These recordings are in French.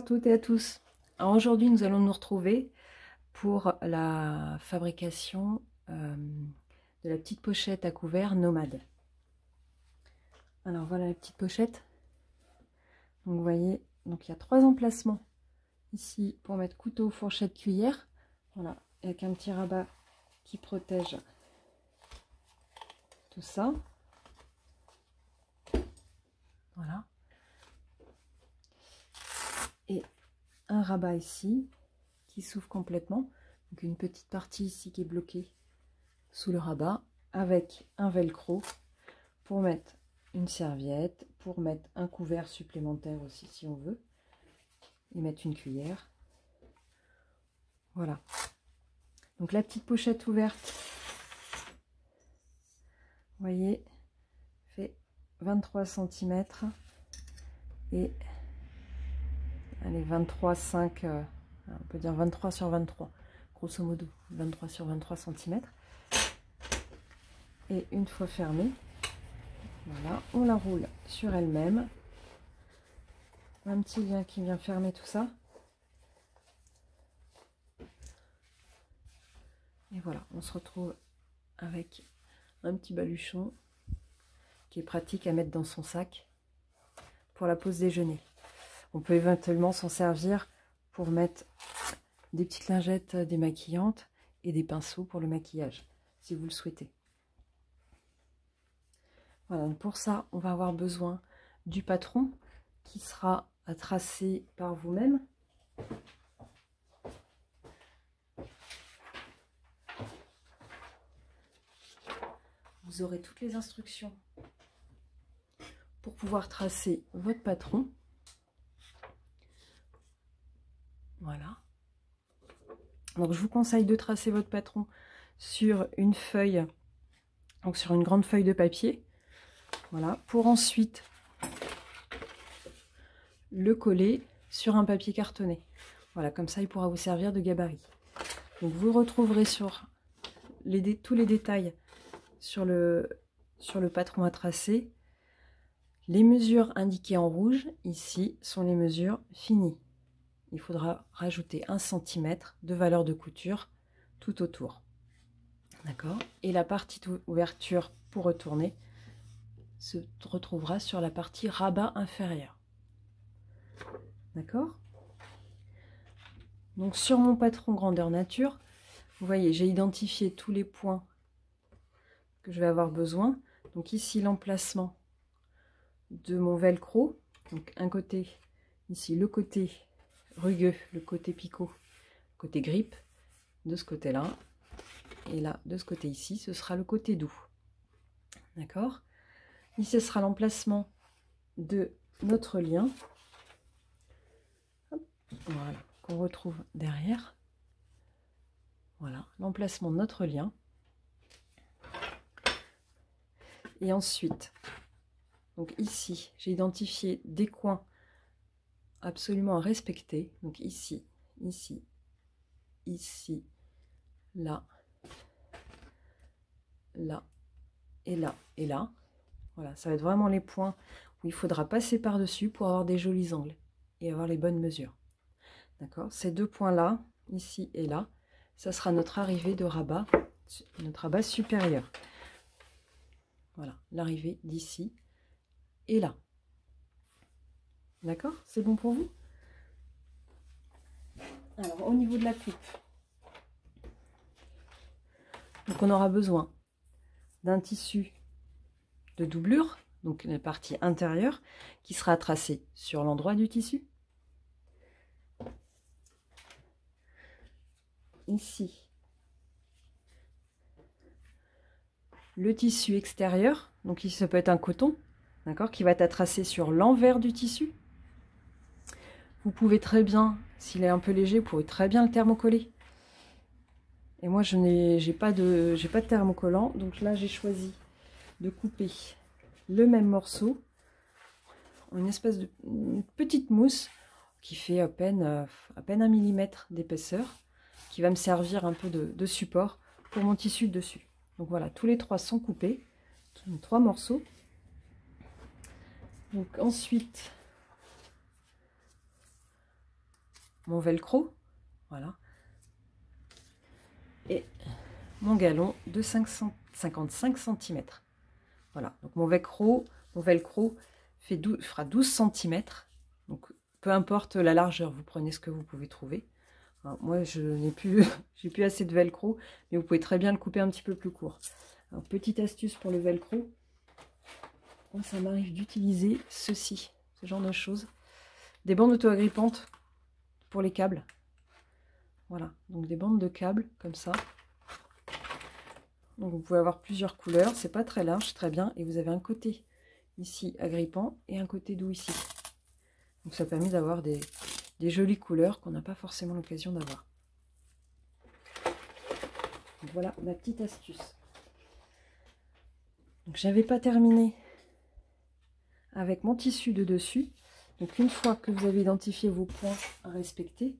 toutes et à tous. Alors aujourd'hui, nous allons nous retrouver pour la fabrication de la petite pochette à couvert nomade. Alors voilà la petite pochette. Donc vous voyez, donc il y a 3 emplacements ici pour mettre couteau, fourchette, cuillère. Voilà, avec un petit rabat qui protège tout ça. Voilà. Et un rabat ici qui s'ouvre complètement. Donc une petite partie ici qui est bloquée sous le rabat avec un velcro pour mettre une serviette, pour mettre un couvert supplémentaire aussi si on veut, et mettre une cuillère. Voilà. Donc la petite pochette ouverte, vous voyez, fait 23 cm et allez 23,5, on peut dire 23 sur 23, grosso modo 23 sur 23 cm. Et une fois fermée, voilà, on la roule sur elle-même. Un petit lien qui vient fermer tout ça. Et voilà, on se retrouve avec un petit baluchon qui est pratique à mettre dans son sac pour la pause déjeuner. On peut éventuellement s'en servir pour mettre des petites lingettes démaquillantes et des pinceaux pour le maquillage, si vous le souhaitez. Voilà, donc pour ça, on va avoir besoin du patron qui sera à tracer par vous-même. Vous aurez toutes les instructions pour pouvoir tracer votre patron. Voilà. Donc je vous conseille de tracer votre patron sur une feuille, donc sur une grande feuille de papier. Voilà, pour ensuite le coller sur un papier cartonné. Voilà, comme ça il pourra vous servir de gabarit. Donc vous retrouverez sur tous les détails sur le patron à tracer. Les mesures indiquées en rouge ici sont les mesures finies. Il faudra rajouter 1 cm de valeur de couture tout autour. D'accord? Et la partie ouverture pour retourner se retrouvera sur la partie rabat inférieur. D'accord? Donc sur mon patron grandeur nature, vous voyez, j'ai identifié tous les points que je vais avoir besoin. Donc ici l'emplacement de mon velcro. Donc un côté, ici le côté rugueux, le côté picot, le côté grippe, de ce côté-là. Et là, de ce côté ici, ce sera le côté doux. D'accord? Ici, ce sera l'emplacement de notre lien. Hop, voilà, qu'on retrouve derrière. Voilà, l'emplacement de notre lien. Et ensuite, donc ici, j'ai identifié des coins absolument à respecter. Donc ici, ici, ici, là, là, et là, et là. Voilà, ça va être vraiment les points où il faudra passer par-dessus pour avoir des jolis angles et avoir les bonnes mesures. D'accord? Ces 2 points-là, ici et là, ça sera notre arrivée de rabat, notre rabat supérieur. Voilà, l'arrivée d'ici et là. D'accord? C'est bon pour vous? Alors, au niveau de la coupe, donc on aura besoin d'un tissu de doublure, donc la partie intérieure, qui sera tracée sur l'endroit du tissu. Ici, le tissu extérieur, donc ici ça peut être un coton, d'accord, qui va être tracé sur l'envers du tissu. Vous pouvez très bien, s'il est un peu léger, vous pouvez très bien le thermocoller. Et moi je n'ai pas de thermocollant, donc là j'ai choisi de couper le même morceau en une espèce de petite mousse qui fait à peine 1 millimètre d'épaisseur, qui va me servir un peu de support pour mon tissu dessus. Donc voilà, tous les 3 sont coupés, 3 morceaux. Donc ensuite, mon velcro, voilà, et mon galon de 55 cm. Voilà, donc mon velcro fera 12 cm. Donc peu importe la largeur, vous prenez ce que vous pouvez trouver. Alors, moi, je n'ai plus, j'ai plus assez de velcro, mais vous pouvez très bien le couper un petit peu plus court. Alors, petite astuce pour le velcro, moi, ça m'arrive d'utiliser ceci, ce genre de choses. Des bandes auto-agrippantes pour les câbles. Voilà, donc des bandes de câbles comme ça. Donc vous pouvez avoir plusieurs couleurs, c'est pas très large, très bien. Et vous avez un côté ici agrippant et un côté doux ici. Donc ça permet d'avoir des jolies couleurs qu'on n'a pas forcément l'occasion d'avoir. Voilà ma petite astuce. Donc j'avais pas terminé avec mon tissu de dessus. Donc une fois que vous avez identifié vos points à respecter,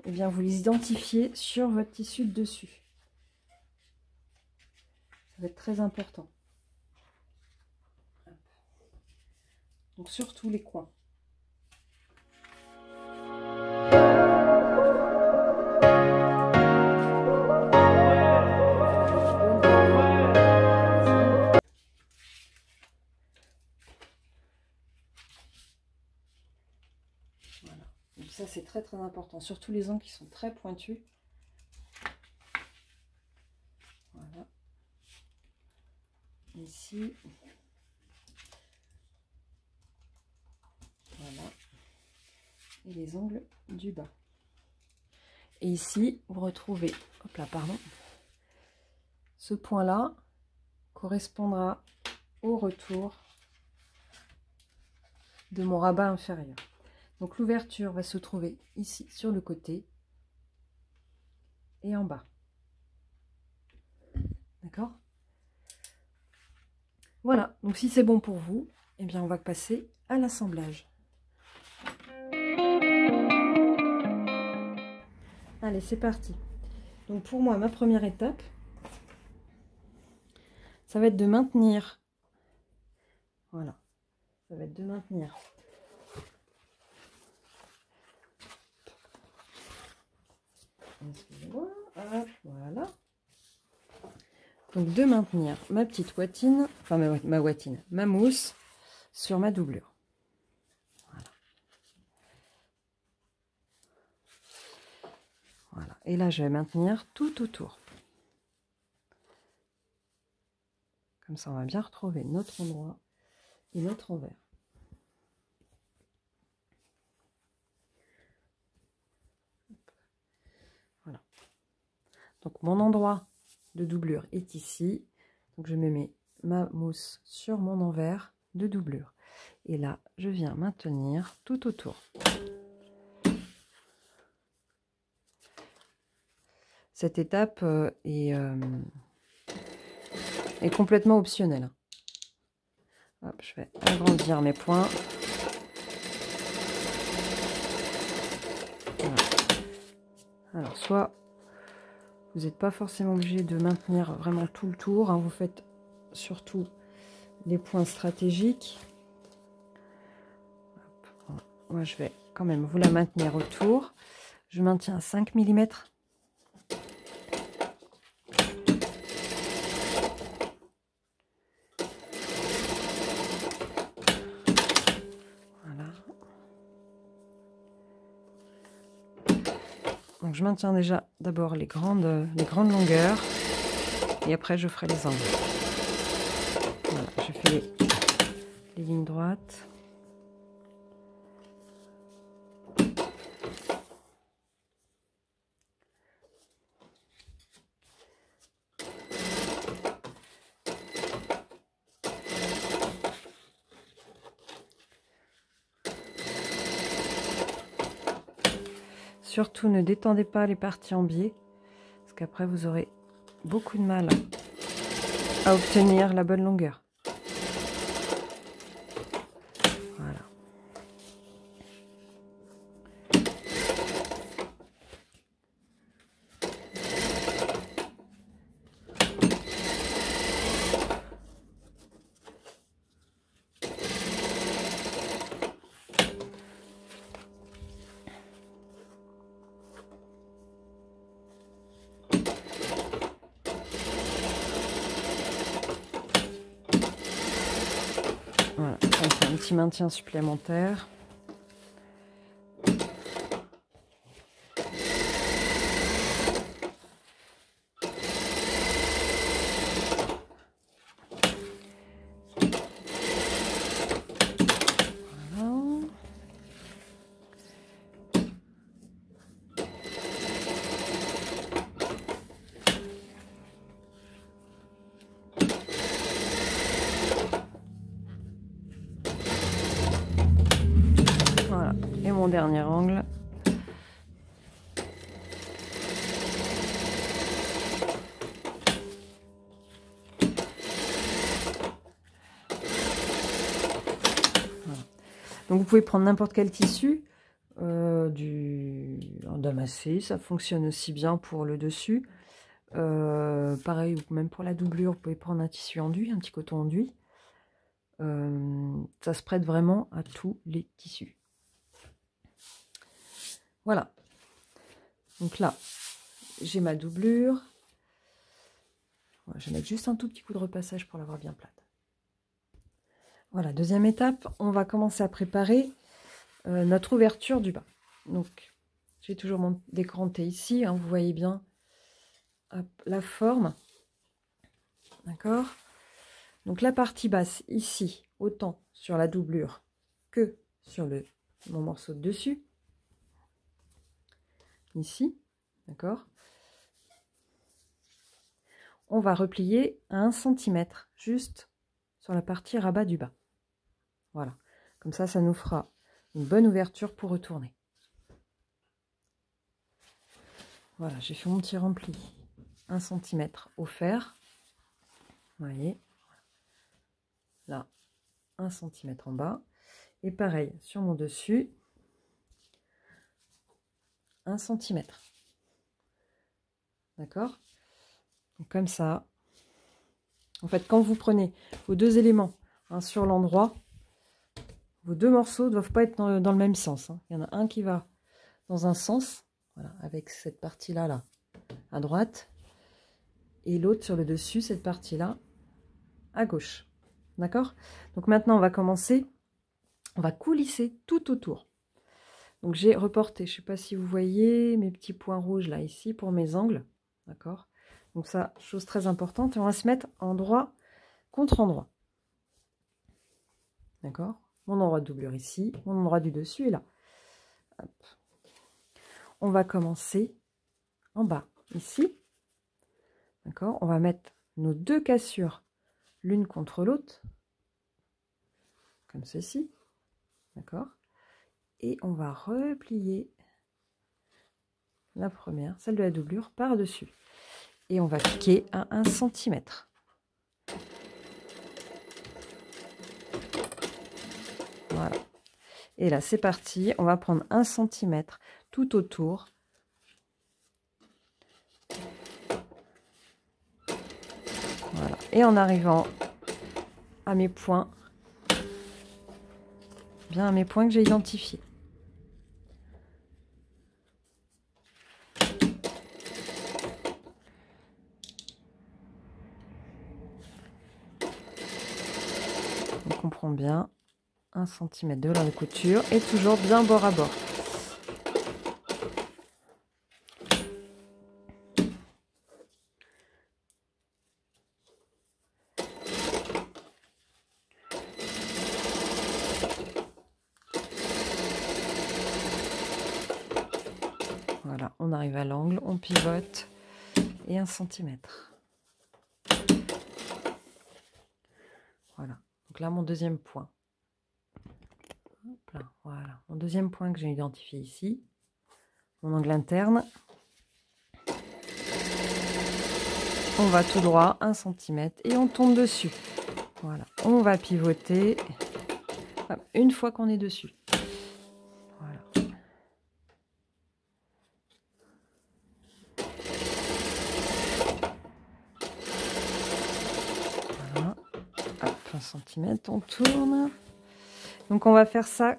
et bien vous les identifiez sur votre tissu de dessus. Ça va être très important. Donc surtout les coins. Voilà. Donc ça c'est très très important, surtout les angles qui sont très pointus. Voilà. Ici. Voilà. Et les ongles du bas. Et ici, vous retrouvez, hop là, pardon, ce point-là correspondra au retour de mon rabat inférieur. Donc l'ouverture va se trouver ici sur le côté et en bas. D'accord? Voilà, donc si c'est bon pour vous, eh bien on va passer à l'assemblage. Allez, c'est parti. Donc pour moi, ma première étape, ça va être de maintenir, voilà, ça va être de maintenir excusez-moi, voilà. Donc de maintenir ma petite ouatine, enfin ma ouatine, ma mousse sur ma doublure. Voilà. Voilà. Et là, je vais maintenir tout autour. Comme ça, on va bien retrouver notre endroit et notre envers. Voilà. Donc mon endroit de doublure est ici. Donc je me mets ma mousse sur mon envers de doublure. Et là, je viens maintenir tout autour. Cette étape est complètement optionnelle. Hop, je vais agrandir mes points. Voilà. Alors, soit vous n'êtes pas forcément obligé de maintenir vraiment tout le tour, hein, vous faites surtout les points stratégiques. Hop, moi, je vais quand même vous la maintenir autour. Je maintiens à 5 mm. Donc je maintiens déjà d'abord les grandes longueurs et après je ferai les angles. Voilà, je fais les lignes droites. Surtout, ne détendez pas les parties en biais, parce qu'après, vous aurez beaucoup de mal à obtenir la bonne longueur. Voilà. petit maintien supplémentaire. Voilà, et mon dernier angle. Voilà. Donc vous pouvez prendre n'importe quel tissu, du damassé, ça fonctionne aussi bien pour le dessus. Pareil, même pour la doublure, vous pouvez prendre un tissu enduit, un petit coton enduit. Ça se prête vraiment à tous les tissus. Voilà. Donc là, j'ai ma doublure. Voilà, je vais mettre juste un tout petit coup de repassage pour l'avoir bien plate. Voilà, deuxième étape, on va commencer à préparer notre ouverture du bas. Donc, j'ai toujours mon décoranté ici, hein, vous voyez bien la forme. D'accord? Donc la partie basse ici, autant sur la doublure que sur mon morceau de dessus. Ici, d'accord? On va replier à 1 cm juste sur la partie rabat du bas. Voilà, comme ça nous fera une bonne ouverture pour retourner. Voilà, j'ai fait mon petit rempli 1 cm au fer. Vous voyez, là, 1 cm en bas. Et pareil, sur mon dessus, 1 cm. D'accord? Donc comme ça. En fait, quand vous prenez vos deux éléments sur l'endroit, vos deux morceaux ne doivent pas être dans le même sens. Hein. Il y en a un qui va dans un sens, voilà, avec cette partie-là, là, à droite, et l'autre sur le dessus, cette partie-là, à gauche. D'accord? Donc maintenant, on va commencer, on va coulisser tout autour. Donc j'ai reporté, je ne sais pas si vous voyez mes petits points rouges là, ici, pour mes angles. D'accord? Donc ça, chose très importante, on va se mettre endroit contre endroit. D'accord? Mon endroit de doublure ici, mon endroit du dessus est là. Hop. On va commencer en bas, ici. D'accord? On va mettre nos deux cassures l'une contre l'autre, comme ceci. D'accord? Et on va replier la première, celle de la doublure, par-dessus. Et on va piquer à 1 cm. Voilà. Et là, c'est parti. On va prendre 1 cm tout autour. Voilà. Et en arrivant à mes points, bien à mes points que j'ai identifiés. On comprend bien. 1 cm de la couture et toujours bien bord à bord. Voilà, on arrive à l'angle, on pivote et 1 cm. Voilà, donc là mon deuxième point. Hop là, voilà, mon deuxième point que j'ai identifié ici, mon angle interne. On va tout droit 1 cm et on tombe dessus. Voilà, on va pivoter une fois qu'on est dessus. Voilà. Voilà. Hop, 1 cm, on tourne. Donc on va faire ça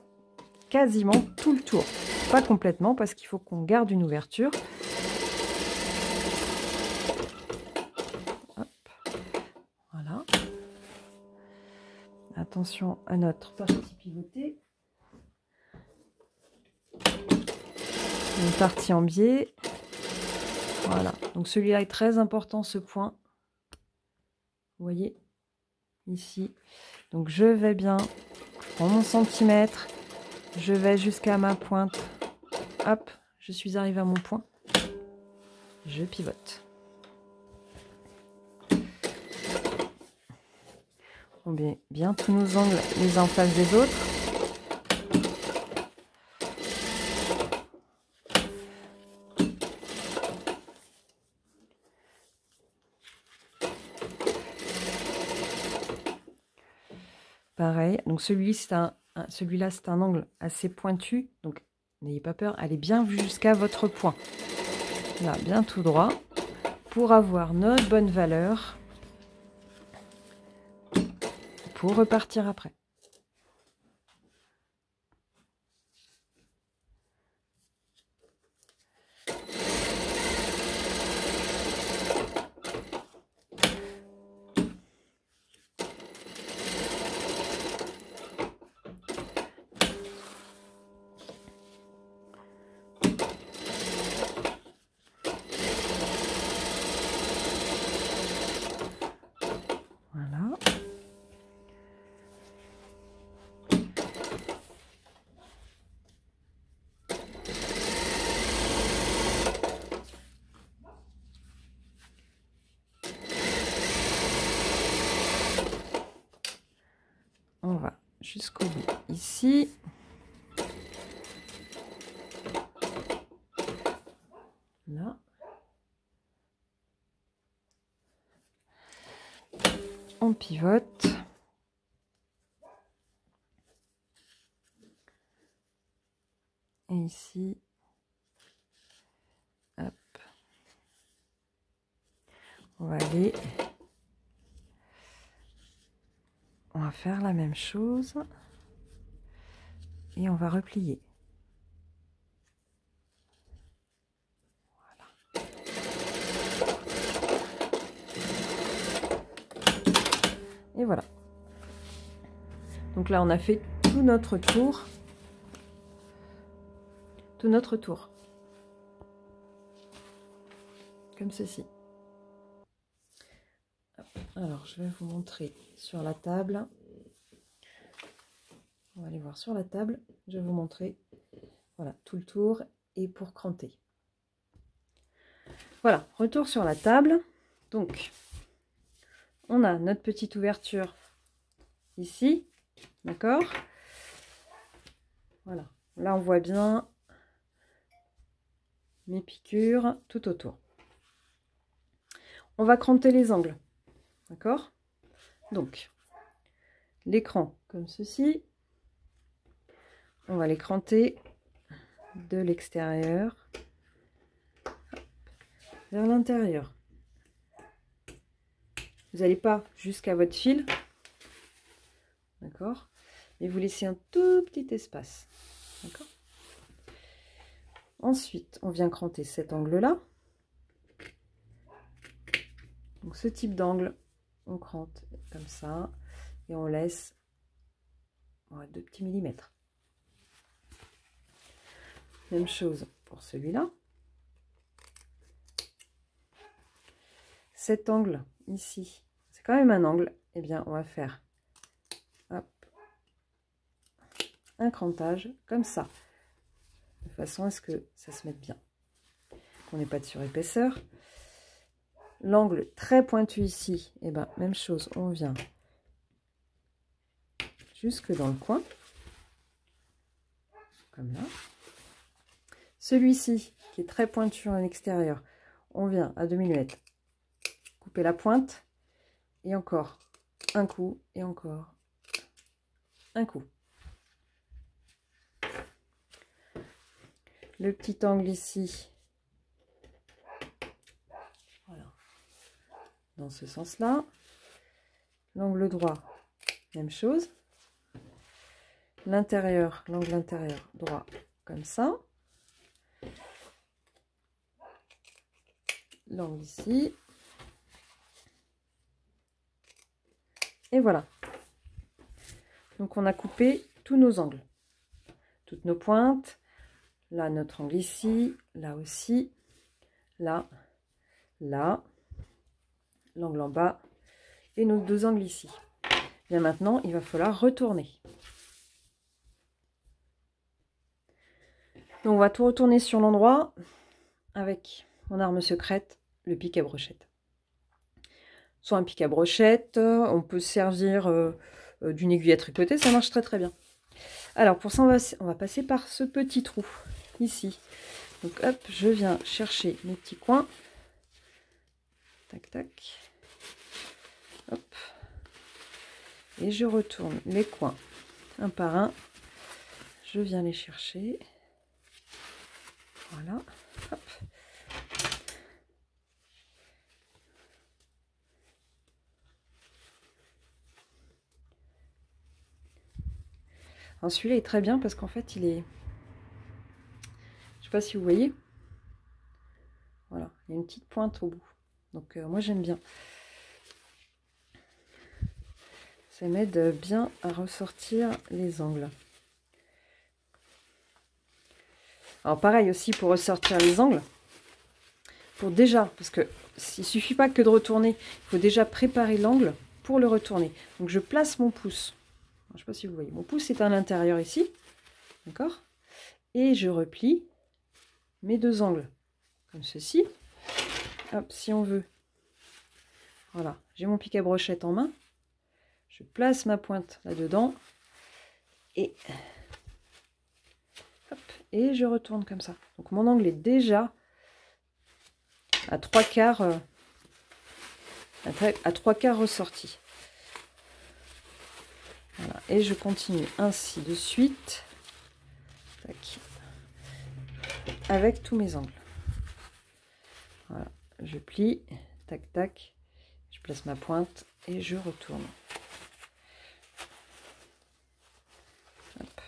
quasiment tout le tour. Pas complètement parce qu'il faut qu'on garde une ouverture. Hop. Voilà. attention à notre partie pivotée. Une partie en biais. Voilà, donc celui-là est très important, ce point. Vous voyez, ici. Donc je vais bien, je prends mon centimètre, je vais jusqu'à ma pointe. Hop, je suis arrivée à mon point. Je pivote. On met bien tous nos angles les uns en face des autres. Pareil, donc celui-là c'est un angle assez pointu, donc n'ayez pas peur, allez bien jusqu'à votre point. Là, bien tout droit, pour avoir notre bonne valeur, pour repartir après. Voilà. On va jusqu'au bout ici. Là. On pivote. Et ici, hop. On va aller. On va faire la même chose. Et on va replier. Voilà. Et voilà. Donc là, on a fait tout notre tour. Tout notre tour. Comme ceci. Alors, je vais vous montrer sur la table. On va aller voir sur la table. Je vais vous montrer, voilà, tout le tour et pour cranter. Voilà, retour sur la table. Donc, on a notre petite ouverture ici, d'accord? Voilà, là on voit bien mes piqûres tout autour. On va cranter les angles, d'accord? Donc, l'écran comme ceci. On va les cranter de l'extérieur vers l'intérieur. Vous n'allez pas jusqu'à votre fil, d'accord? Mais vous laissez un tout petit espace, d'accord? Ensuite, on vient cranter cet angle-là. Donc ce type d'angle, on crante comme ça et on laisse 2 petits millimètres. Même chose pour celui-là. Cet angle ici, c'est quand même un angle. Eh bien, on va faire hop, un crantage comme ça, de façon à ce que ça se mette bien, qu'on n'ait pas de surépaisseur. L'angle très pointu ici, eh ben, même chose, on vient jusque dans le coin, comme là. Celui-ci, qui est très pointu en extérieur, on vient à 2 mm, couper la pointe, et encore un coup, et encore un coup. Le petit angle ici, voilà, dans ce sens-là. L'angle droit, même chose. L'intérieur, l'angle intérieur droit, comme ça. L'angle ici. Et voilà. Donc on a coupé tous nos angles, toutes nos pointes. Là, notre angle ici, là aussi, là, là, l'angle en bas et nos deux angles ici. Bien maintenant, il va falloir retourner. Donc on va tout retourner sur l'endroit avec mon arme secrète, le pic à brochette. Soit un pic à brochette, on peut se servir d'une aiguille à tricoter, ça marche très très bien. Alors pour ça, on va passer par ce petit trou ici. Donc hop, je viens chercher mes petits coins. Tac tac. Hop. Et je retourne les coins un par un. Je viens les chercher. Voilà. Hop. Alors celui-là est très bien parce qu'en fait il est... Je sais pas si vous voyez. Voilà, il y a une petite pointe au bout. Donc moi j'aime bien. Ça m'aide bien à ressortir les angles. Alors pareil aussi pour ressortir les angles. Pour déjà, parce que il suffit pas que de retourner, il faut déjà préparer l'angle pour le retourner. Donc je place mon pouce. Je ne sais pas si vous voyez, mon pouce est à l'intérieur ici. D'accord? Et je replie mes deux angles. Comme ceci. Hop, si on veut. Voilà, j'ai mon pic à brochette en main. Je place ma pointe là-dedans. Et... hop, et je retourne comme ça. Donc mon angle est déjà à 3/4 ressorti. Voilà. Et je continue ainsi de suite. Tac. Avec tous mes angles. Voilà. Je plie. Tac tac. Je place ma pointe et je retourne. Hop.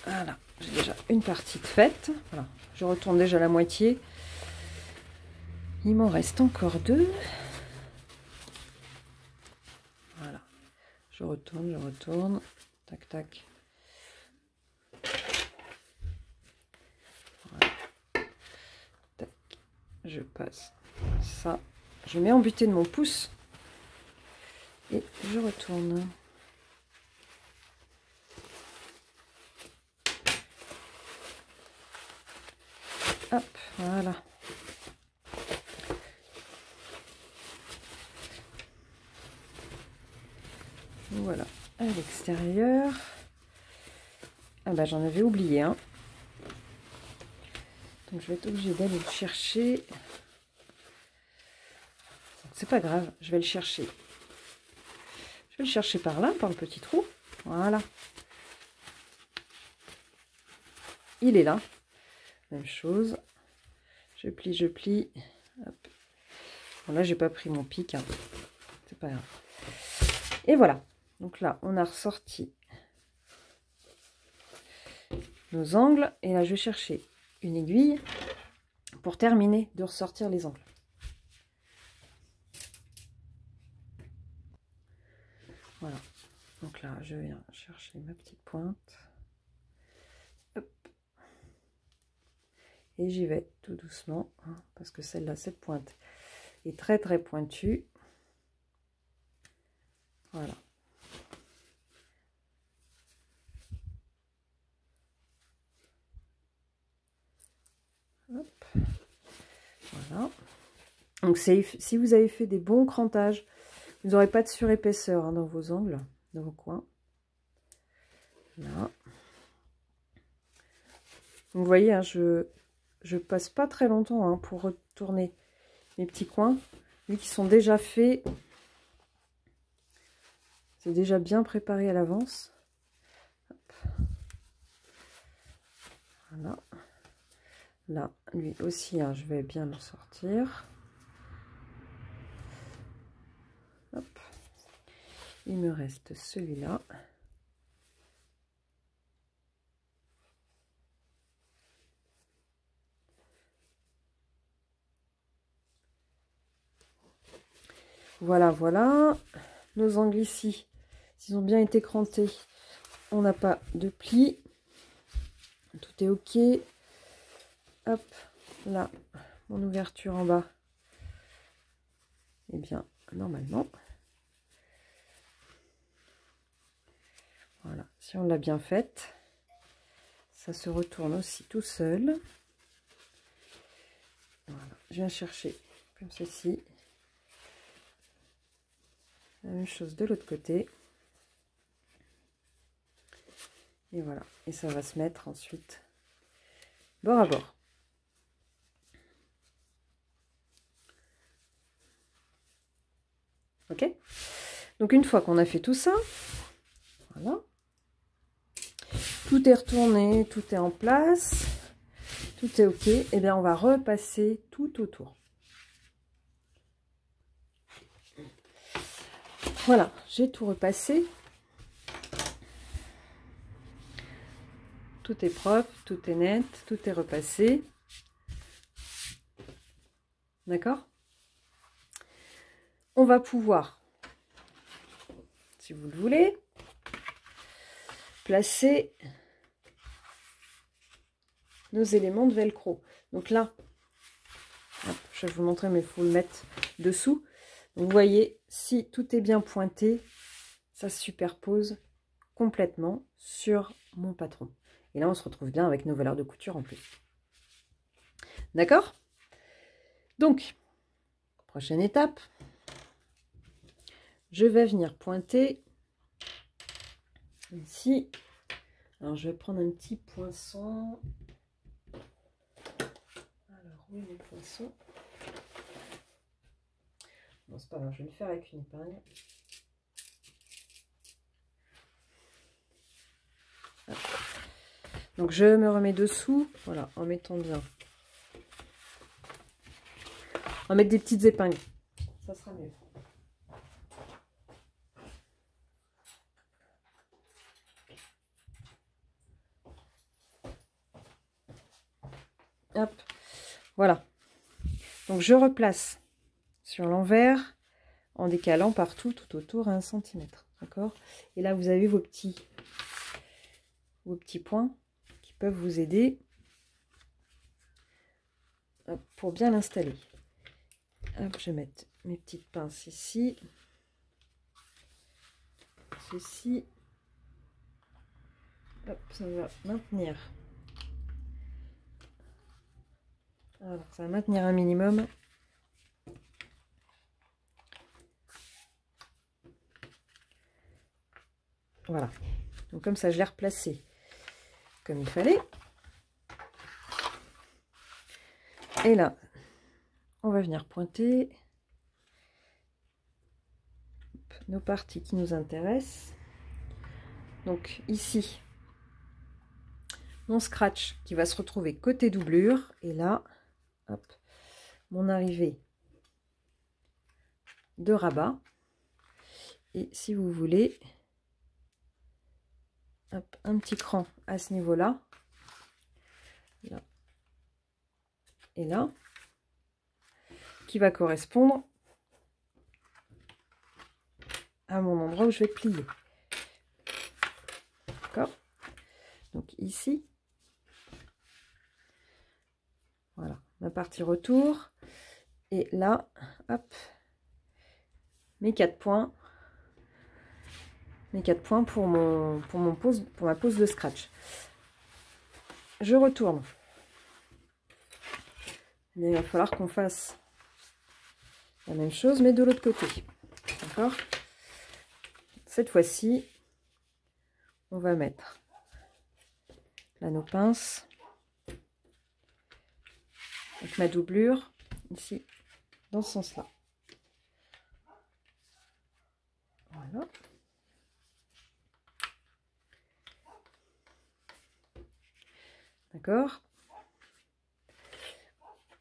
Voilà, j'ai déjà une partie de faite. Voilà, je retourne déjà la moitié. Il m'en reste encore deux. Voilà, je retourne. Tac, tac. Voilà. Tac. Je passe ça. Je mets en butée de mon pouce. Et je retourne. Hop, voilà. Voilà, à l'extérieur. Ah bah j'en avais oublié un. Donc je vais être obligée d'aller le chercher. C'est pas grave, je vais le chercher. Je vais le chercher par là, par le petit trou. Voilà. Il est là. Même chose. Je plie. Hop. Bon, là, j'ai pas pris mon pic. Hein. C'est pas grave. Et voilà. Donc là, on a ressorti nos angles. Et là, je vais chercher une aiguille pour terminer de ressortir les angles. Voilà. Donc là, je viens chercher ma petite pointe. Hop. Et j'y vais tout doucement. Hein, parce que celle-là, cette pointe est très très pointue. Voilà. Hop. Voilà. Donc si vous avez fait des bons crantages, vous n'aurez pas de surépaisseur hein, dans vos angles, dans vos coins. Là. Vous voyez, hein, je passe pas très longtemps hein, pour retourner mes petits coins, vu qu'ils sont déjà faits. C'est déjà bien préparé à l'avance. Voilà. Là, lui aussi, hein, je vais bien le sortir. Hop. Il me reste celui-là. Voilà, voilà. Nos angles ici, s'ils ont bien été crantés, on n'a pas de plis. Tout est ok. Hop, là, mon ouverture en bas. Eh bien, normalement. Voilà, si on l'a bien faite, ça se retourne aussi tout seul. Voilà, je viens chercher comme ceci. La même chose de l'autre côté. Et voilà, et ça va se mettre ensuite bord à bord. Ok? Donc une fois qu'on a fait tout ça, voilà. Tout est retourné, tout est en place, tout est ok. Et bien on va repasser tout autour. Voilà, j'ai tout repassé. Tout est propre, tout est net, tout est repassé. D'accord? On va pouvoir, si vous le voulez, placer nos éléments de velcro. Donc là, hop, je vais vous montrer, mais il faut le mettre dessous. Vous voyez, si tout est bien pointé, ça se superpose complètement sur mon patron. Et là, on se retrouve bien avec nos valeurs de couture en plus. D'accord? Donc, prochaine étape, je vais venir pointer ici. Alors, je vais prendre un petit poinçon. Alors, où est le poinçon? Bon, c'est pas grave, je vais le faire avec une épingle. Hop. Donc, je me remets dessous, voilà, en mettant bien. On va mettre des petites épingles, ça sera mieux. Hop, voilà. Donc, je replace sur l'envers en décalant partout, tout autour, 1 cm. D'accord? Et là, vous avez vos petits points qui peuvent vous aider pour bien l'installer. Hop, je vais mettre mes petites pinces ici. Ceci. Hop, ça va maintenir. Alors, ça va maintenir un minimum. Voilà. Donc comme ça, je l'ai replacé comme il fallait. Et là, on va venir pointer nos parties qui nous intéressent. Donc ici, mon scratch qui va se retrouver côté doublure. Et là, hop, mon arrivée de rabat. Et si vous voulez, hop, un petit cran à ce niveau-là. Là. Et là, qui va correspondre à mon endroit où je vais plier. D'accord? Donc ici, voilà, ma partie retour. Et là, hop, mes 4 points. Mes 4 points pour ma pose de scratch. Je retourne. Mais il va falloir qu'on fasse la même chose, mais de l'autre côté. D'accord? Cette fois-ci, on va mettre là nos pinces avec ma doublure ici, dans ce sens-là. Voilà. D'accord?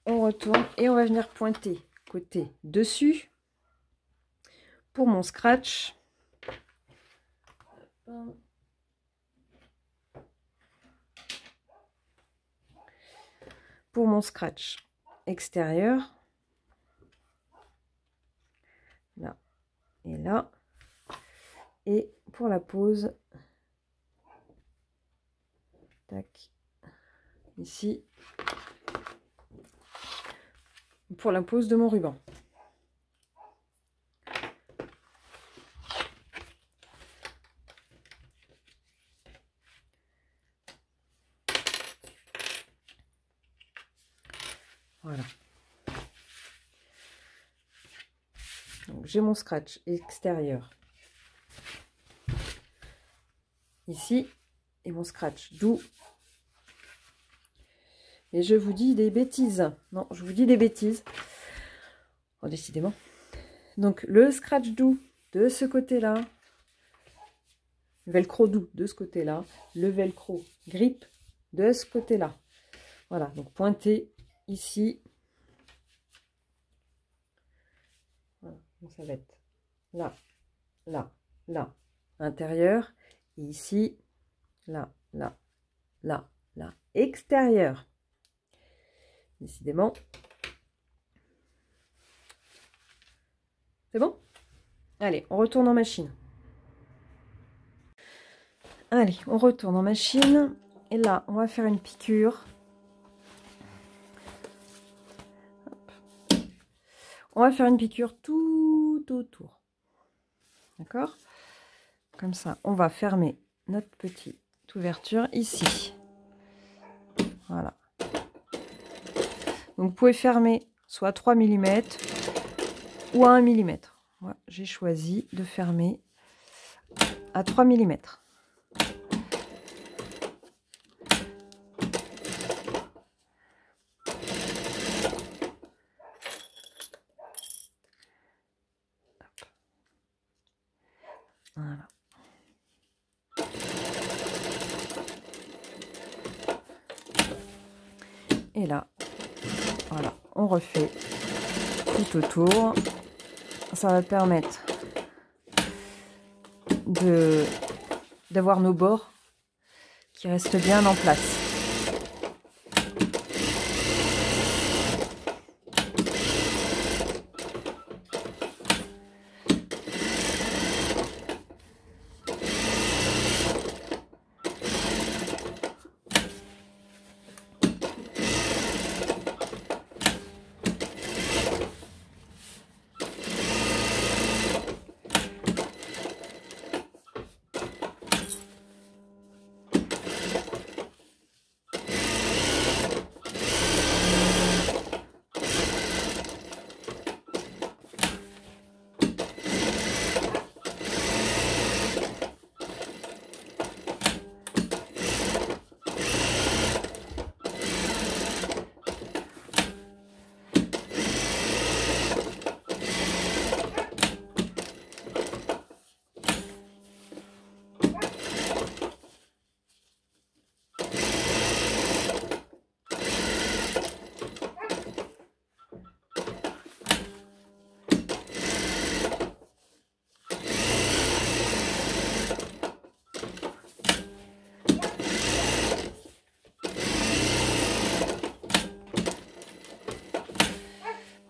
On retourne et on va venir pointer côté dessus pour mon scratch. Pour mon scratch extérieur. là et là. Et pour la pose, tac, ici, pour la pose de mon ruban. Voilà. Donc j'ai mon scratch extérieur ici et mon scratch doux. Et je vous dis des bêtises. Non, je vous dis des bêtises. Oh, décidément. Donc le scratch doux de ce côté-là, le velcro doux de ce côté-là, le velcro grip de ce côté-là. Voilà, donc pointé ici. Voilà, donc ça va être là, là, là, intérieur. Et ici, là, là, là, là, extérieur. Décidément. C'est bon? Allez, on retourne en machine. Allez, on retourne en machine. Et là, on va faire une piqûre. Hop. On va faire une piqûre tout autour. D'accord? Comme ça, on va fermer notre petite ouverture ici. Voilà. Donc, vous pouvez fermer soit 3 mm ou à 1 mm. Moi, j'ai choisi de fermer à 3 mm. Voilà. Et là, voilà, on refait tout autour. Ça va permettre d'avoir nos bords qui restent bien en place.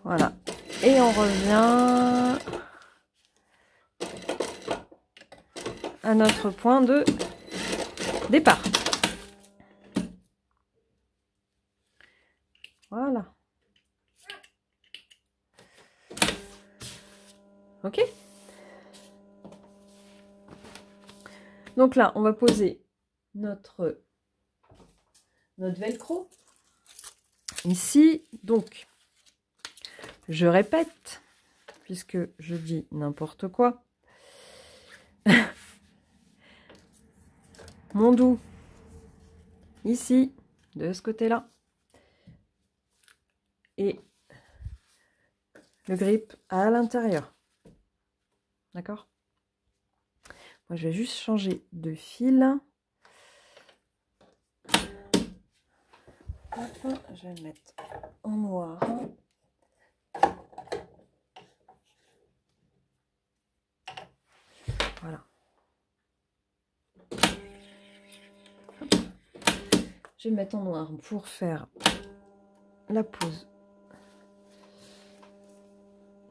Voilà. Et on revient à notre point de départ. Voilà. Ok. Donc là, on va poser notre velcro ici. Donc, je répète, puisque je dis n'importe quoi. Mon doux, ici, de ce côté-là. Et le grip à l'intérieur. D'accord? Moi, je vais juste changer de fil. Hop, je vais le mettre en noir. Voilà. Hop. Je vais le mettre en noir pour faire la pose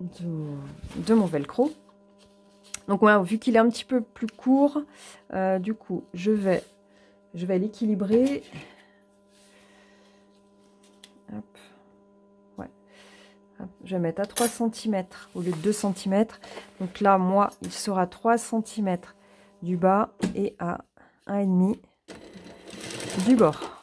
de mon velcro. Donc voilà, vu qu'il est un petit peu plus court, du coup, je vais l'équilibrer. Hop. Ouais. Hop. Je vais mettre à 3 cm au lieu de 2 cm. Donc là, moi, il sera 3 cm du bas et à 1,5 du bord.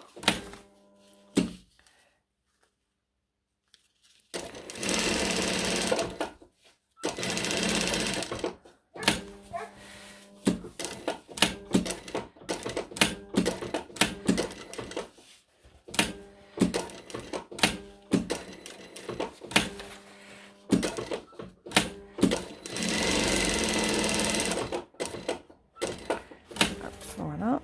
Voilà.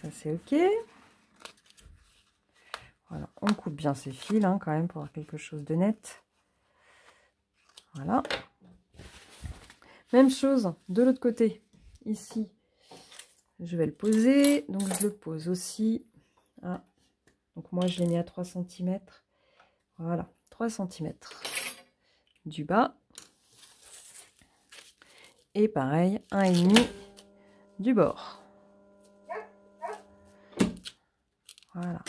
Ça c'est ok. Voilà, on coupe bien ces fils hein, quand même pour avoir quelque chose de net. Voilà. Même chose de l'autre côté. Ici, je vais le poser. Donc je le pose aussi. À... Donc moi je l'ai mis à 3 cm. Voilà, 3 cm du bas. Et pareil, 1,5 du bord. Voilà.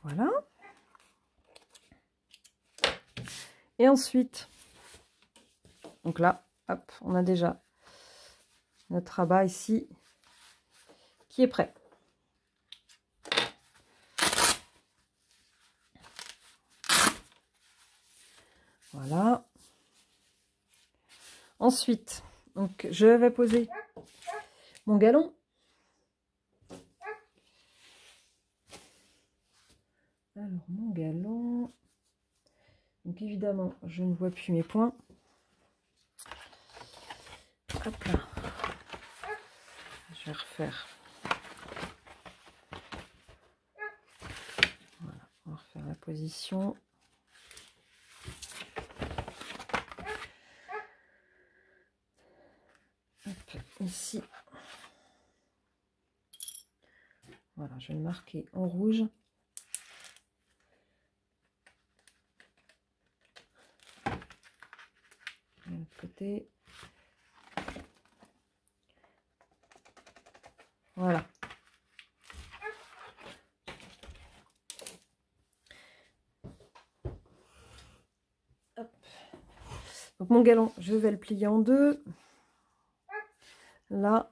Voilà. Et ensuite, donc là, hop, on a déjà notre rabat ici qui est prêt. Voilà. Ensuite, donc je vais poser mon galon. Alors, mon galon. Donc évidemment, je ne vois plus mes points. Hop là. Je vais refaire. Voilà, on va refaire la position. Hop, ici. Voilà, je vais le marquer en rouge. De l'autre côté. Voilà. Hop. Donc mon galon, je vais le plier en deux. Là.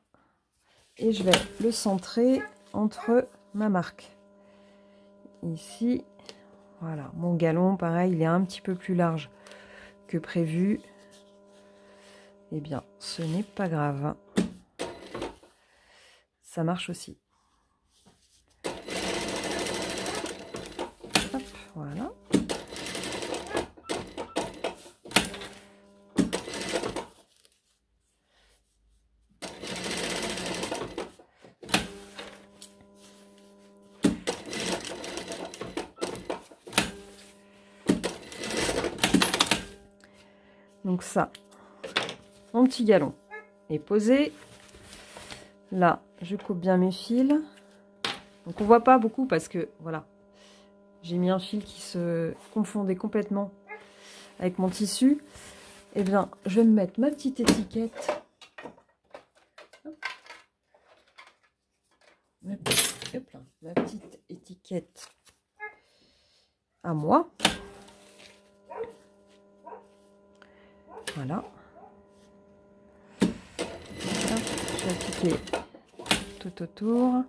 Et je vais le centrer entre ma marque. Ici. Voilà. Mon galon, pareil, il est un petit peu plus large que prévu. Eh bien, ce n'est pas grave. Ça marche aussi. Hop, voilà. Donc ça, mon petit galon est posé. Là, je coupe bien mes fils. Donc on voit pas beaucoup parce que voilà, j'ai mis un fil qui se confondait complètement avec mon tissu. Eh bien, je vais me mettre ma petite étiquette. Hop là, ma petite étiquette à moi. Voilà. Hop, je vais appliquer tout autour.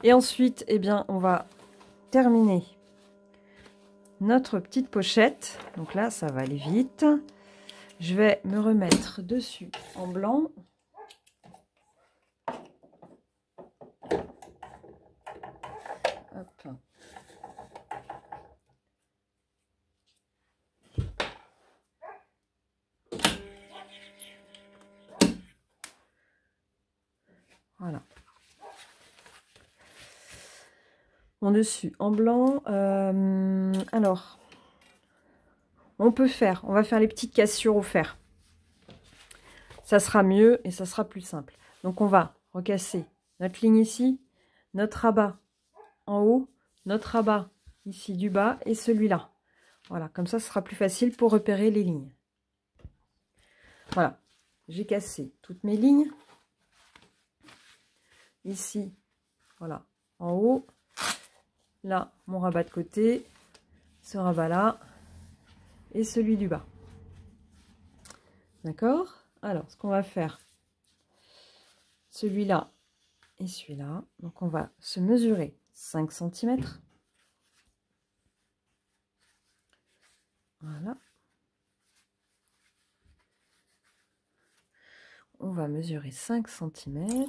Et ensuite, eh bien, on va terminer notre petite pochette. Donc là, ça va aller vite. Je vais me remettre dessus en blanc. Hop. Voilà. Mon dessus en blanc. Alors, on va faire les petites cassures au fer. Ça sera mieux et ça sera plus simple. Donc, on va recasser notre ligne ici, notre rabat en haut, notre rabat ici du bas et celui-là. Voilà, comme ça, ce sera plus facile pour repérer les lignes. Voilà, j'ai cassé toutes mes lignes. Ici, voilà, en haut. Là, mon rabat de côté, ce rabat-là et celui du bas. D'accord? Alors, ce qu'on va faire, celui-là et celui-là. Donc, on va se mesurer 5 cm. Voilà. On va mesurer 5 cm.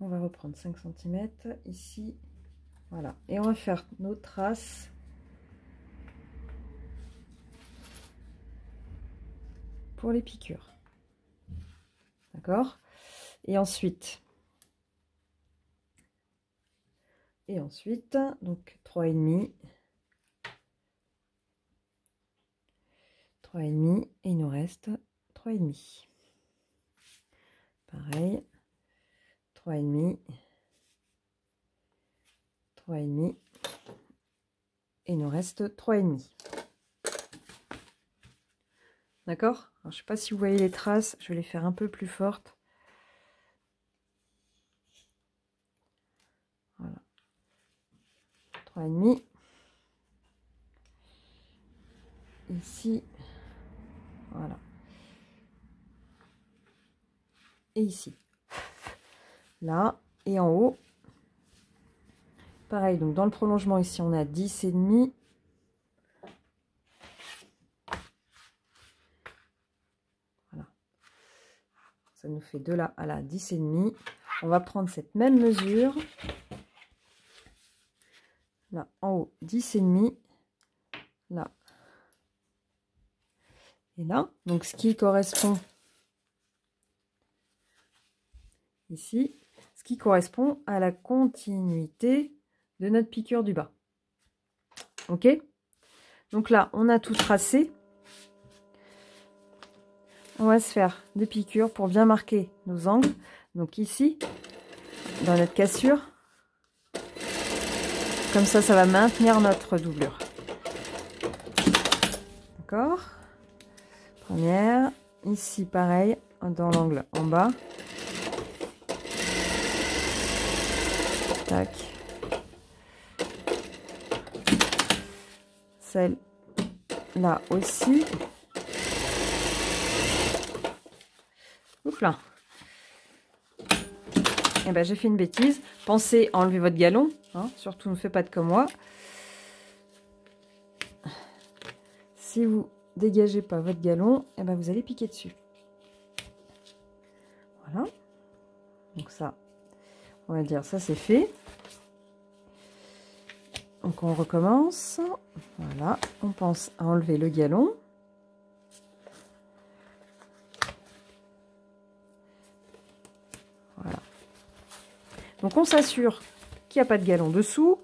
On va reprendre 5 cm ici. Voilà. Et on va faire nos traces. Pour les piqûres. D'accord? Et ensuite, donc 3,5. 3,5 et il nous reste 3,5. Pareil, 3,5, 3,5 et il nous reste 3,5. D'accord? Je ne sais pas si vous voyez les traces, je vais les faire un peu plus fortes. Voilà. 3,5. Ici. Voilà. Et ici. Là. Et en haut. Pareil, donc dans le prolongement ici, on a 10,5. Voilà. Ça nous fait de là à là 10,5. On va prendre cette même mesure. Là, en haut, 10,5. Là. Et là. Donc, ce qui correspond ici, ce qui correspond à la continuité de notre piqûre du bas. Ok? Donc là, on a tout tracé. On va se faire des piqûres pour bien marquer nos angles. Donc ici, dans notre cassure, comme ça, ça va maintenir notre doublure. D'accord? Première. Ici, pareil, dans l'angle en bas. Tac. Celle-là aussi. Ouf là. Et ben j'ai fait une bêtise. Pensez à enlever votre galon. Hein, surtout ne faites pas de comme moi. Si vous dégagez pas votre galon, et ben vous allez piquer dessus. Voilà. Donc ça, on va dire ça c'est fait. Donc on recommence. Voilà. On pense à enlever le galon. Voilà. Donc on s'assure qu'il n'y a pas de galon dessous.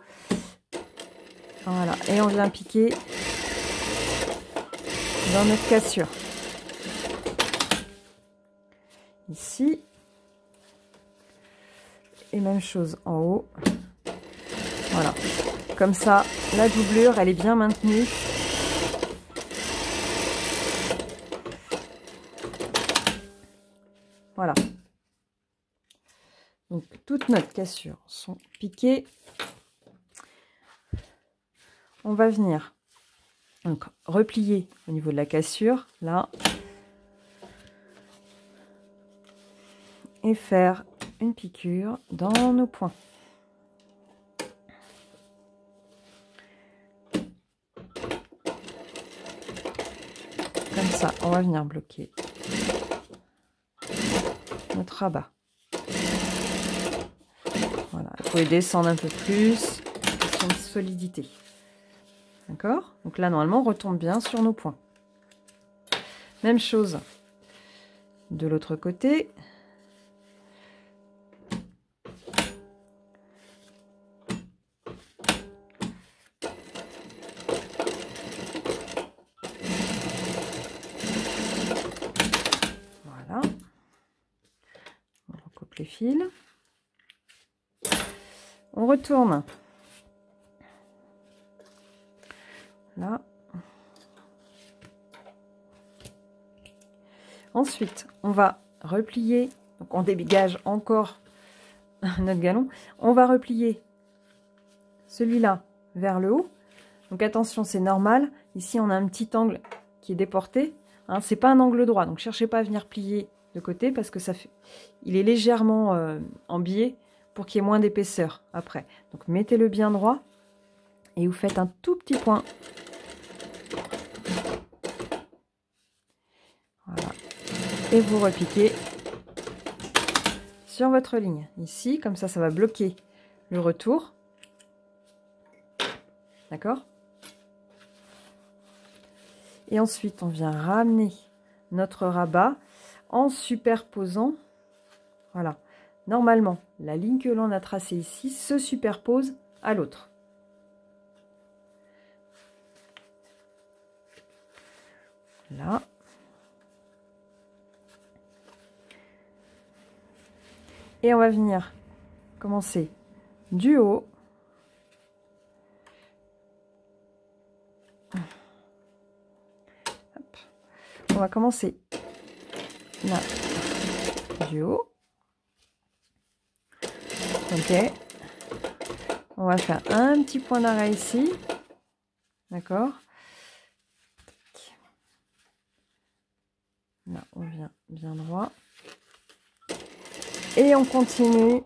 Voilà. Et on vient piquer dans notre cassure. Ici. Et même chose en haut. Voilà. Comme ça, la doublure, elle est bien maintenue. Voilà. Donc, toutes notre cassure sont piquées. on va venir donc replier au niveau de la cassure, là, et faire une piqûre dans nos points. Comme ça, on va venir bloquer notre rabat. Voilà, vous pouvez descendre un peu plus, question de solidité. D'accord? Donc là, normalement, on retombe bien sur nos points. Même chose de l'autre côté. Voilà. On recoupe les fils. On retourne. Là. Ensuite, on va replier. Donc, on dégage encore notre galon. On va replier celui-là vers le haut. Donc, attention, c'est normal. Ici, on a un petit angle qui est déporté. Hein, c'est pas un angle droit. Donc, cherchez pas à venir plier de côté parce que ça fait, il est légèrement en biais pour qu'il y ait moins d'épaisseur après. Donc, mettez-le bien droit et vous faites un tout petit point. Voilà. Et vous repiquez sur votre ligne. Ici, comme ça va bloquer le retour. D'accord? Et ensuite, on vient ramener notre rabat en superposant. Voilà. Normalement, la ligne que l'on a tracée ici se superpose à l'autre. Là. Et on va venir commencer du haut. Hop. On va commencer là, du haut. Ok. On va faire un petit point d'arrêt ici. D'accord. Là, on vient bien droit. Et on continue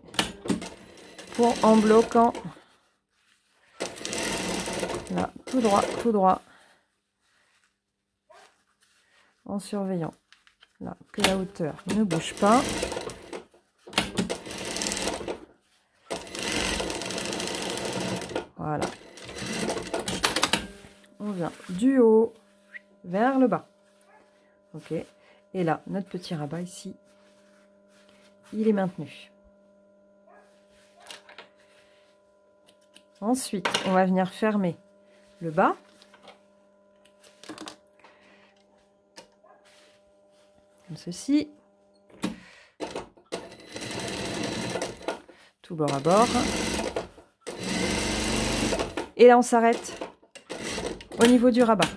en bloquant. Là, tout droit. En surveillant là que la hauteur ne bouge pas. Voilà. On vient du haut vers le bas. Ok. Et là, notre petit rabat ici, il est maintenu. Ensuite, on va venir fermer le bas. Comme ceci. Tout bord à bord. Et là, on s'arrête au niveau du rabat.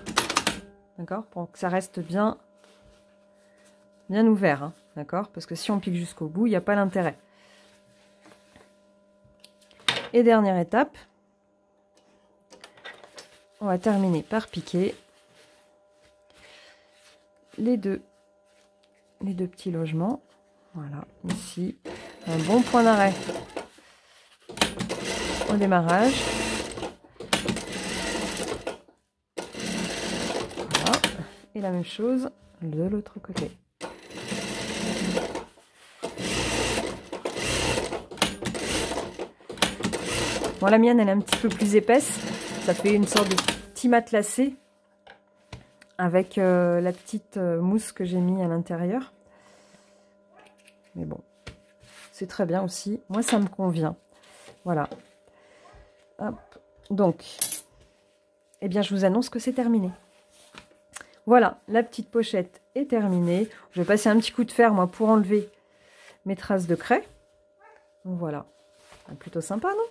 D'accord? Pour que ça reste bien ouvert. Hein, d'accord? Parce que si on pique jusqu'au bout, il n'y a pas l'intérêt. Et dernière étape, on va terminer par piquer les deux petits logements. Voilà, ici, un bon point d'arrêt au démarrage. Voilà. Et la même chose de l'autre côté. Bon, la mienne, elle est un petit peu plus épaisse. Ça fait une sorte de petit matelassé avec la petite mousse que j'ai mis à l'intérieur. Mais bon, c'est très bien aussi. Moi, ça me convient. Voilà. Hop. Donc, eh bien, je vous annonce que c'est terminé. Voilà, la petite pochette est terminée. Je vais passer un petit coup de fer, moi, pour enlever mes traces de craie. Donc, voilà. Plutôt sympa, non?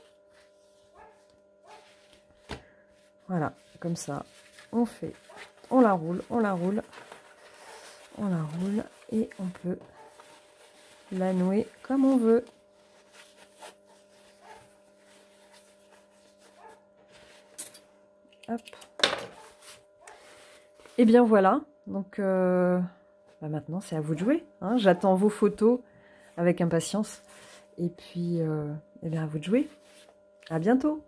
Voilà, comme ça, on la roule, et on peut la nouer comme on veut. Hop. Et bien voilà, donc maintenant c'est à vous de jouer. Hein. J'attends vos photos avec impatience. Et puis, eh bien à vous de jouer. À bientôt.